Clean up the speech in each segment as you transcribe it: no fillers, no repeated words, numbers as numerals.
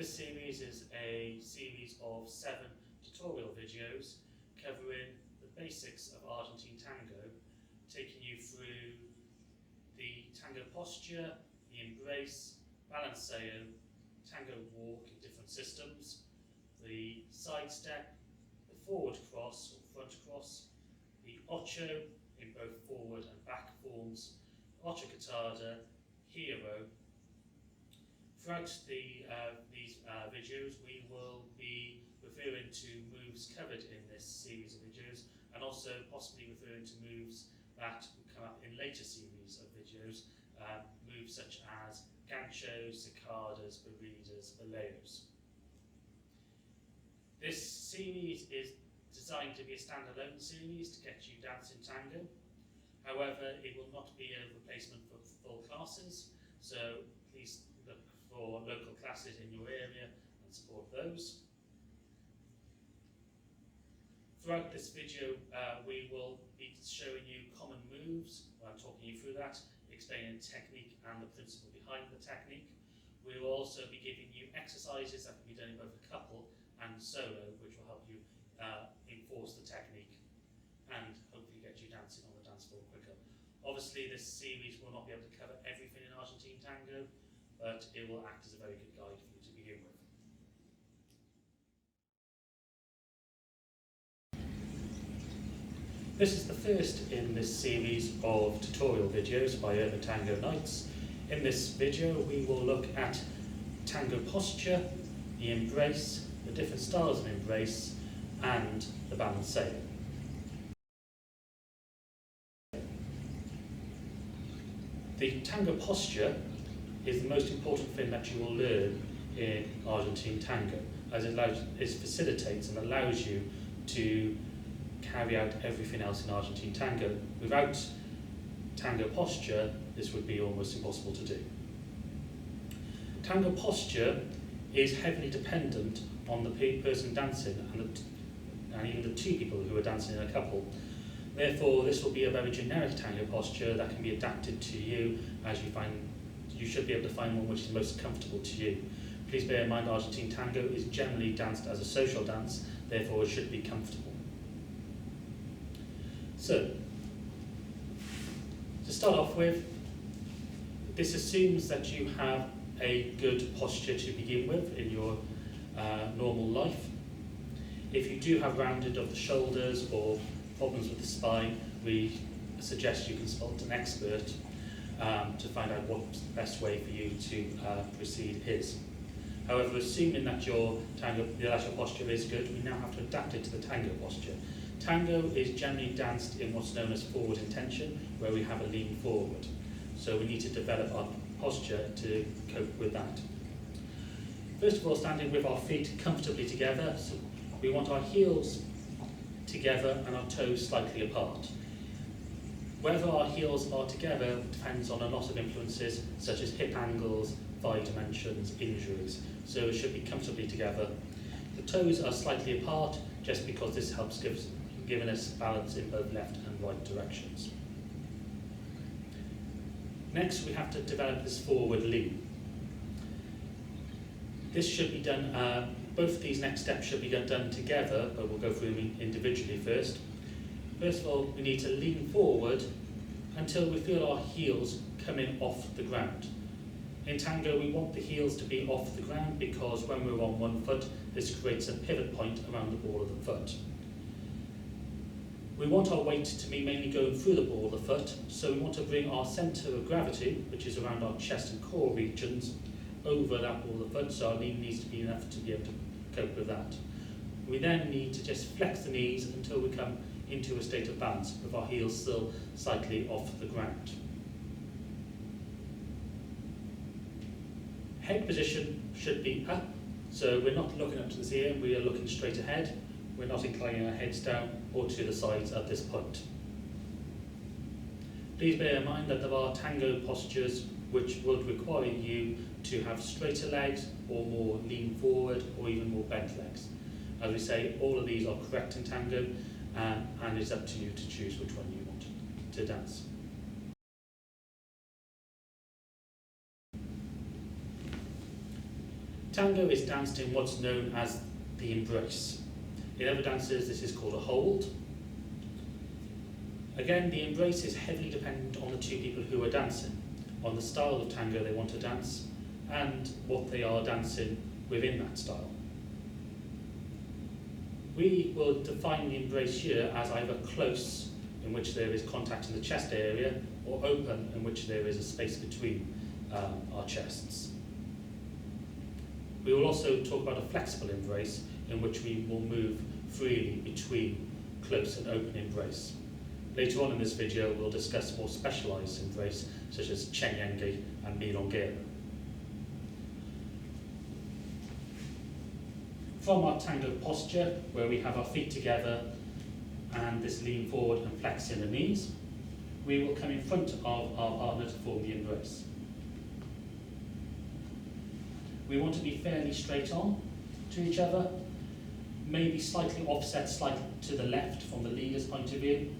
This series is a series of 7 tutorial videos covering the basics of Argentine Tango, taking you through the Tango Posture, the Embrace, Balanceo, Tango Walk in different systems, the side step, the forward cross or front cross, the ocho in both forward and back forms, ocho cortado, giro. Throughout these videos we will be referring to moves covered in this series of videos and also possibly referring to moves that will come up in later series of videos, moves such as ganchos, cicadas, barridas, baleos. This series is designed to be a standalone series to get you dancing tango. However, it will not be a replacement for full classes, so please look for local classes in your area and support those. Throughout this video, we will be showing you common moves. I'm talking you through that, explaining the technique and the principle behind the technique. We will also be giving you exercises that can be done in both a couple and solo, which will help you enforce the technique and hopefully get you dancing on the dance floor quicker. Obviously, this series will not be able to cover everything in Argentine Tango, but it will act as a very good guide for you to begin with. This is the first in this series of tutorial videos by Urban Tango Nights. In this video we will look at Tango Posture, the Embrace, the different styles of Embrace, and the Balanceo. The Tango Posture is the most important thing that you will learn in Argentine Tango, as it facilitates and allows you to carry out everything else in Argentine Tango. Without Tango Posture, this would be almost impossible to do. Tango Posture is heavily dependent on the person dancing and even the two people who are dancing in a couple. Therefore, this will be a very generic Tango Posture that can be adapted to you as you should be able to find one which is most comfortable to you. Please bear in mind Argentine Tango is generally danced as a social dance, therefore it should be comfortable. So, to start off with, this assumes that you have a good posture to begin with in your normal life. If you do have rounded of the shoulders or problems with the spine, we suggest you consult an expert to find out what the best way for you to proceed is. However, assuming that your posture is good, we now have to adapt it to the tango posture. Tango is generally danced in what's known as forward intention, where we have a lean forward. So we need to develop our posture to cope with that. First of all, standing with our feet comfortably together, so we want our heels together and our toes slightly apart. Whether our heels are together depends on a lot of influences such as hip angles, thigh dimensions, injuries, so it should be comfortably together. The toes are slightly apart just because this helps giving us balance in both left and right directions. Next, we have to develop this forward lean. This should be done, both of these next steps should be done together, but we'll go through them individually first. First of all, we need to lean forward until we feel our heels coming off the ground. In tango, we want the heels to be off the ground because when we're on one foot, this creates a pivot point around the ball of the foot. We want our weight to be mainly going through the ball of the foot, so we want to bring our centre of gravity, which is around our chest and core regions, over that ball of the foot, so our lean needs to be enough to be able to cope with that. We then need to just flex the knees until we come into a state of balance, with our heels still slightly off the ground. Head position should be up, so we're not looking up to the ceiling, we are looking straight ahead. We're not inclining our heads down or to the sides at this point. Please bear in mind that there are tango postures which would require you to have straighter legs or more lean forward or even more bent legs. As we say, all of these are correct in tango and it's up to you to choose which one you want to dance. Tango is danced in what's known as the embrace. In other dances, this is called a hold. Again, the embrace is heavily dependent on the two people who are dancing, on the style of tango they want to dance, and what they are dancing within that style. We will define the embrace here as either close, in which there is contact in the chest area, or open, in which there is a space between our chests. We will also talk about a flexible embrace, in which we will move freely between close and open embrace. Later on in this video, we'll discuss more specialised embrace, such as Canyengue and milonguero. From our tango posture, where we have our feet together and this lean forward and flex in the knees, we will come in front of our partner to form the embrace. We want to be fairly straight on to each other, maybe slightly offset slightly to the left from the leader's point of view,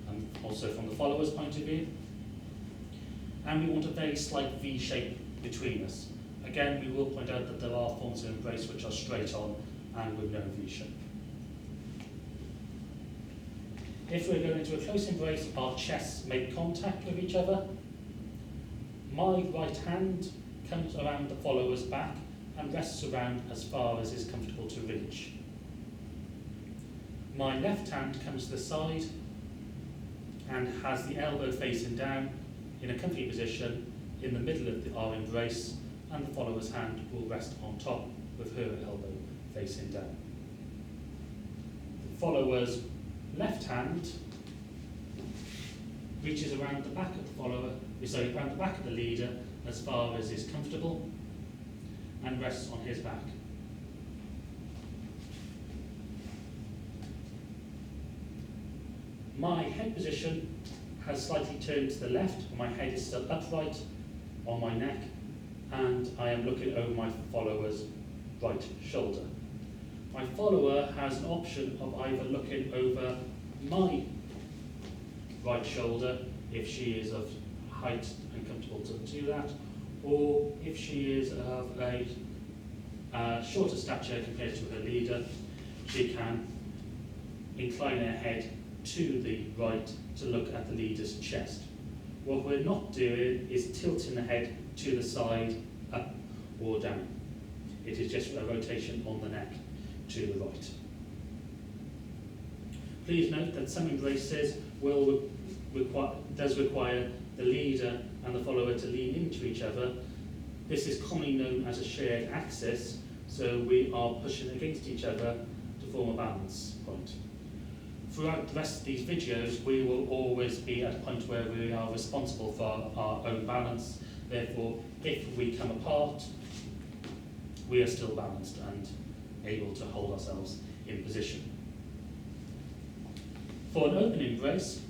and also from the follower's point of view. And we want a very slight V shape between us. Again, we will point out that there are forms of embrace which are straight on and with no V shape. If we're going into a close embrace, our chests make contact with each other. My right hand comes around the follower's back and rests around as far as is comfortable to reach. My left hand comes to the side and has the elbow facing down in a comfy position in the middle of our embrace, and the follower's hand will rest on top with her elbow facing down. The follower's left hand reaches around the back of the follower, around the back of the leader as far as is comfortable, and rests on his back. My head position has slightly turned to the left, and my head is still upright on my neck, and I am looking over my follower's right shoulder. My follower has an option of either looking over my right shoulder if she is of height and comfortable to do that, or if she is of a shorter stature compared to her leader, she can incline her head to the right to look at the leader's chest. What we're not doing is tilting the head to the side, up or down. It is just a rotation on the neck to the right. Please note that some embraces does require the leader and the follower to lean into each other. This is commonly known as a shared axis, so we are pushing against each other to form a balance point. Throughout the rest of these videos, we will always be at a point where we are responsible for our own balance. Therefore, if we come apart, we are still balanced and able to hold ourselves in position. For an open embrace,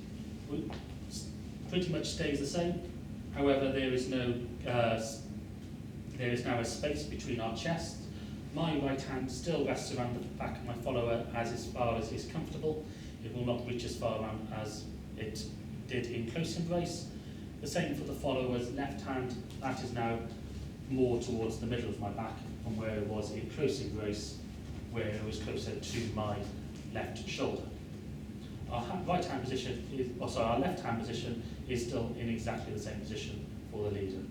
it pretty much stays the same. However, there is now a space between our chests. My right hand still rests around the back of my follower as far as is comfortable. It will not reach as far around as it did in close embrace. The same for the follower's left hand. That is now more towards the middle of my back from where it was in close embrace, where it was closer to my left shoulder. Our left hand position is still in exactly the same position for the leader.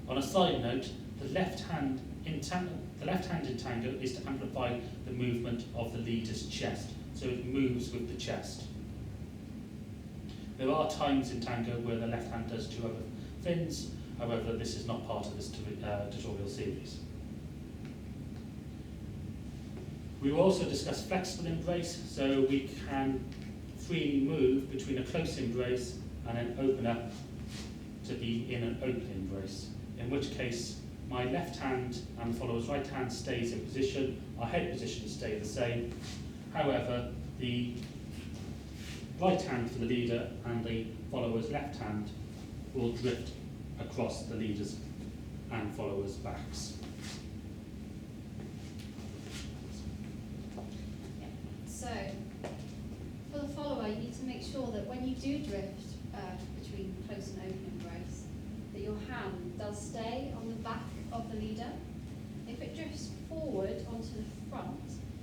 On a side note, the left hand in tango is to amplify the movement of the leader's chest, so it moves with the chest. There are times in tango where the left hand does 2 other things, however this is not part of this tutorial series. We will also discuss flexible embrace, so we can freely move between a close embrace and then open up to be in an open embrace, in which case my left hand and the follower's right hand stays in position, our head positions stay the same. However, the right hand for the leader and the follower's left hand will drift across the leader's and follower's backs. So, for the follower, you need to make sure that when you do drift between close and open embrace, that your hand does stay on the back of the leader. If it drifts forward onto the front,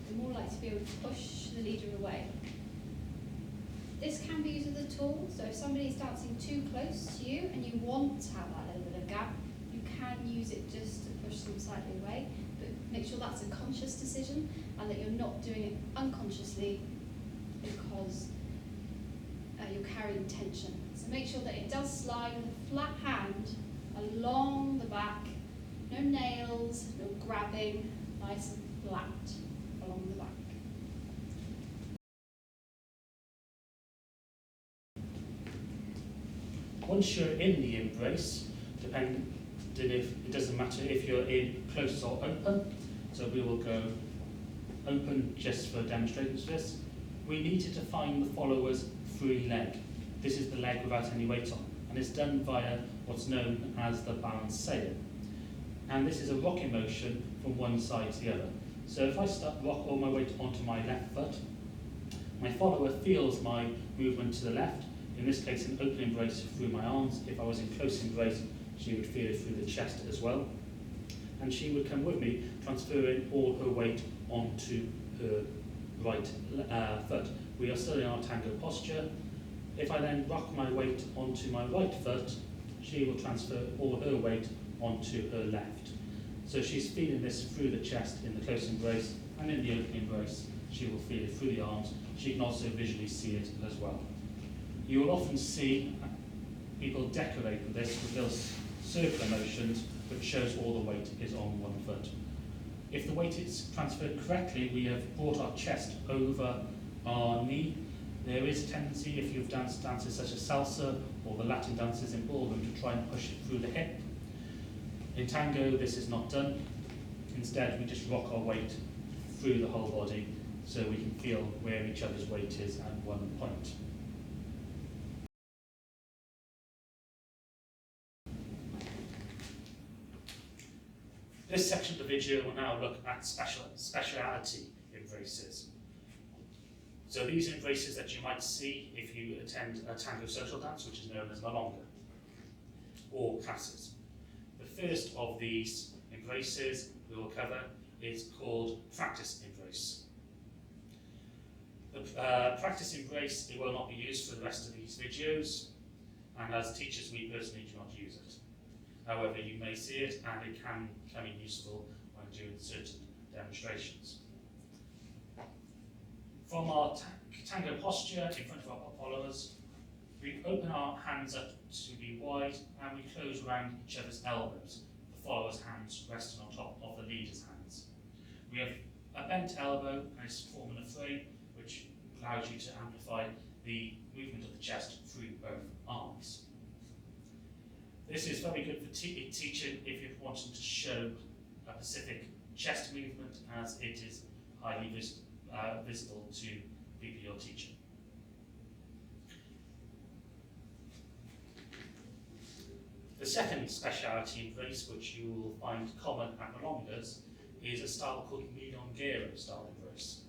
you're more likely to be able to push the leader away. This can be used with a tool, so if somebody's dancing too close to you and you want to have that little bit of gap, you can use it just to push them slightly away, but make sure that's a conscious decision and that you're not doing it unconsciously because you're carrying tension. So make sure that it does slide with a flat hand along the back, no nails, no grabbing, nice and flat along the back. Once you're in the embrace, depending if it doesn't matter if you're in close or open, so we will go open just for demonstrating this. We need to define the follower's free leg. This is the leg without any weight on, and it's done via what's known as the Balanceo. And this is a rocking motion from one side to the other. So if I rock all my weight onto my left foot, my follower feels my movement to the left. In this case, an open embrace through my arms. If I was in close embrace, she would feel it through the chest as well. And she would come with me, transferring all her weight onto her right foot. We are still in our tango posture. If I then rock my weight onto my right foot, she will transfer all her weight onto her left. So she's feeling this through the chest in the close embrace, and in the open embrace, she will feel it through the arms. She can also visually see it as well. You will often see people decorate with this with little circular motions, which shows all the weight is on one foot. If the weight is transferred correctly, we have brought our chest over our knee. There is a tendency, if you've danced dances such as salsa or the Latin dances in ballroom, to try and push it through the hip. In tango, this is not done. Instead, we just rock our weight through the whole body so we can feel where each other's weight is at one point. This section of the video will now look at speciality embraces. So these embraces that you might see if you attend a tango social dance, which is known as Salon or classes. The first of these embraces we will cover is called practice embrace. The practice embrace, it will not be used for the rest of these videos, and as teachers we personally do not use it. However, you may see it and it can come in useful when doing certain demonstrations. From our tango posture in front of our followers, we open our hands up to be wide and we close around each other's elbows. The follower's hands resting on top of the leader's hands. We have a bent elbow and it's forming a frame which allows you to amplify the movement of the chest through both arms. This is very good for teaching if you're wanting to show a specific chest movement, as it is highly visible to people you're teaching. The second speciality embrace, which you will find common at milongas, is a style called milonguero style embrace.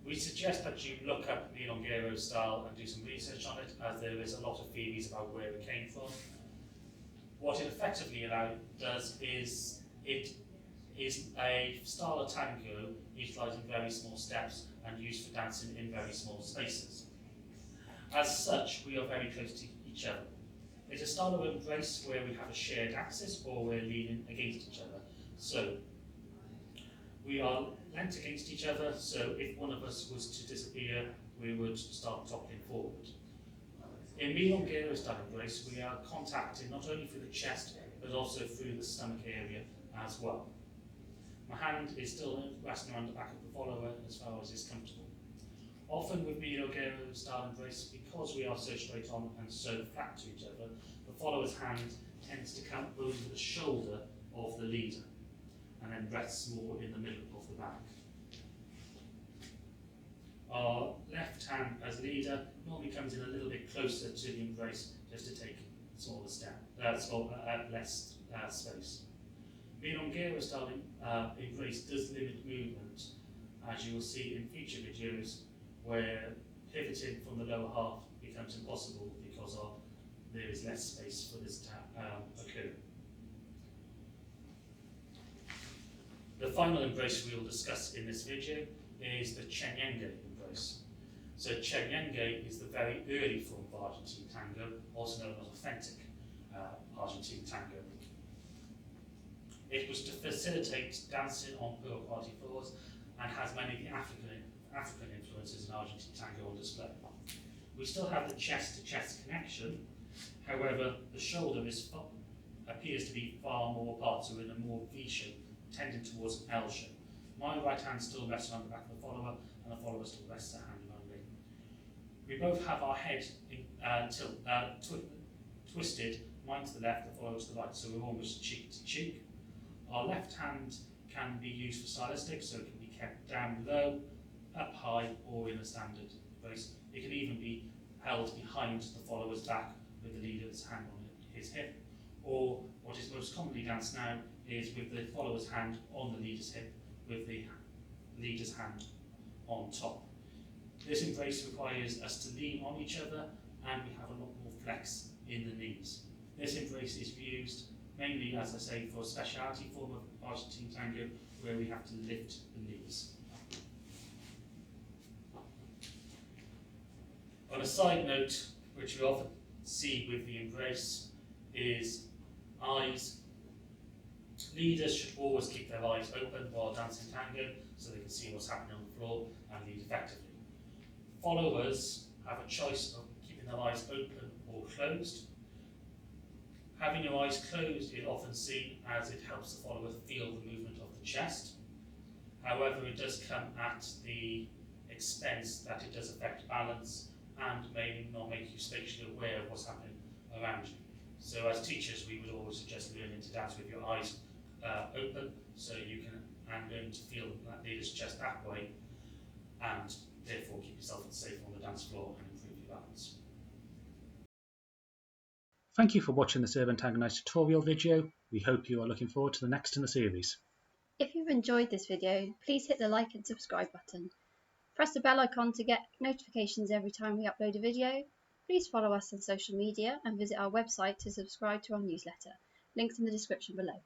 We suggest that you look up milonguero style and do some research on it, as there is a lot of theories about where it came from. What it effectively does is it is a style of tango utilising very small steps and used for dancing in very small spaces. As such, we are very close to each other. It's a style of embrace where we have a shared axis or we're leaning against each other. So we are leant against each other, so if one of us was to disappear, we would start toppling forward. In milonguero style embrace, we are contacting not only through the chest, but also through the stomach area as well. My hand is still resting around the back of the follower as far as is comfortable. Often with milonguero style embrace, because we are so straight on and so flat to each other, the follower's hand tends to come over the shoulder of the leader and then rests more in the middle of the back. Our left hand as leader normally comes in a little bit closer to the embrace just to take smaller less space. Milonguero style embrace does limit movement, as you will see in future videos, where pivoting from the lower half becomes impossible because there is less space for this to occur. The final embrace we will discuss in this video is the Canyengue embrace. So Canyengue is the very early form of Argentine Tango, also known as authentic Argentine Tango. It was to facilitate dancing on poor quality floors and has many of the African influences in Argentine Tango on display. We still have the chest-to-chest connection, however, the shoulder appears to be far more apart, so in a more V shape, tending towards an L shape. My right hand still rests on the back of the follower, and the follower still rests their hand on me. We both have our head twisted, mine to the left, the follower to the right, so we're almost cheek to cheek. Our left hand can be used for stylistic, so it can be kept down low, up high, or in a standard brace. It can even be held behind the follower's back with the leader's hand on his hip, or what is most commonly danced now is with the follower's hand on the leader's hip with the leader's hand on top. This embrace requires us to lean on each other, and we have a lot more flex in the knees. This embrace is used mainly, as I say, for a speciality form of Argentine Tango where we have to lift the knees. On a side note, which we often see with the embrace, is eyes. Leaders should always keep their eyes open while dancing tango so they can see what's happening on the floor and lead effectively. Followers have a choice of keeping their eyes open or closed. Having your eyes closed is often seen as it helps the follower feel the movement of the chest. However, it does come at the expense that it does affect balance and may not make you spatially aware of what's happening around you. So as teachers, we would always suggest learning to dance with your eyes open, so you can learn to feel that leader's chest that way, and therefore keep yourself safe on the dance floor and improve your balance. Thank you for watching this Urban Tango Nights tutorial video. We hope you are looking forward to the next in the series. If you've enjoyed this video, please hit the like and subscribe button. Press the bell icon to get notifications every time we upload a video. Please follow us on social media and visit our website to subscribe to our newsletter. Links in the description below.